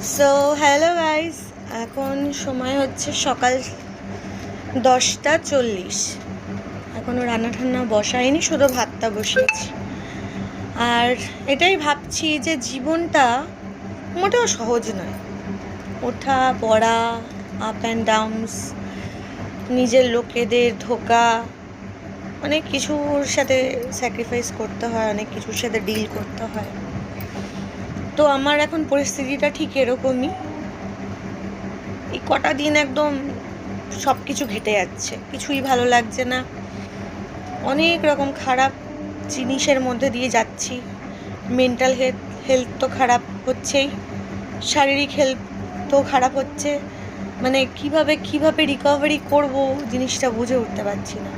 So hello guys, এখন সময় হচ্ছে সকাল 10:40। এখনও রান্না ঠান্না বসাইনি, শুধু ভাতটা বসিয়েছি। আর এটাই ভাবছি যে জীবনটা মোটেও সহজ নয়। ওঠা পড়া, আপ অ্যান্ড ডাউনস, নিজের লোকেদের ধোকা, অনেক কিছুর সাথে স্যাক্রিফাইস করতে হয়, অনেক কিছুর সাথে ডিল করতে হয়। তো আমার এখন পরিস্থিতিটা ঠিক এরকমই। এই কটা দিন একদম সব কিছু ঘেটে যাচ্ছে, কিছুই ভালো লাগছে না। অনেক রকম খারাপ জিনিসের মধ্যে দিয়ে যাচ্ছি। মেন্টাল হেলথ তো খারাপ হচ্ছেই, শারীরিক হেলথ তো খারাপ হচ্ছে। মানে কিভাবে রিকভারি করব জিনিসটা বুঝে উঠতে পারছি না।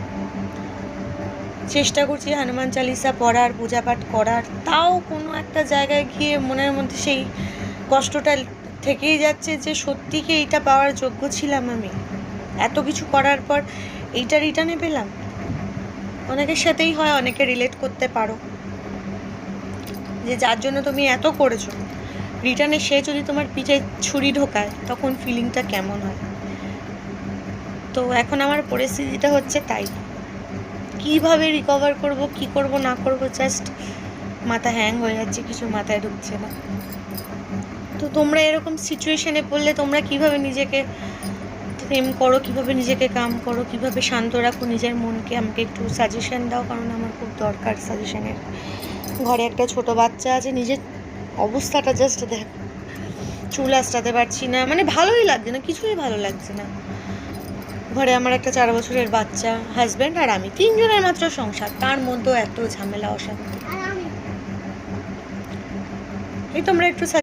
চেষ্টা করছি হনুমান চালিসা পড়ার, পূজা পাঠ করার, তাও কোনো একটা জায়গায় গিয়ে মনের মধ্যে সেই কষ্টটা থেকেই যাচ্ছে যে সত্যি কি এইটা পাওয়ার যোগ্য ছিলাম আমি? এত কিছু করার পর এইটা রিটার্নে পেলাম? অনেকের সাথেই হয়, অনেকে রিলেট করতে পারো যে যার জন্য তুমি এত করেছো, রিটার্নে সে যদি তোমার পিঠে ছুরি ঢোকায় তখন ফিলিংটা কেমন হয়। তো এখন আমার পরিস্থিতিটা হচ্ছে তাই। কিভাবে রিকভার করব, কি করব না করব, জাস্ট মাথা হ্যাং হয়ে যাচ্ছে, কিছু মাথায় ঢুকছে না। তো তোমরা এরকম সিচুয়েশনে পড়লে তোমরা কিভাবে নিজেকে থেম করো, কিভাবে নিজেকে কাম করো, কিভাবে শান্ত রাখো নিজের মনকে, আমাকে একটু সাজেশন দাও, কারণ আমার খুব দরকার সাজেশনের। ঘরে একটা ছোট বাচ্চা আছে, নিজের অবস্থাটা জাস্ট দেখ, চুল আঁচড়াতে পারছি না, মানে ভালোই লাগছে না, কিছুই ভালো লাগছে না। ঘরে আমার একটা 4 বছরের বাচ্চা, হাজব্যান্ড আর আমি, 3 জনের মাত্র সংসার, তার মধ্যেও এত ঝামেলা অশান্তি। এই তোমরা একটু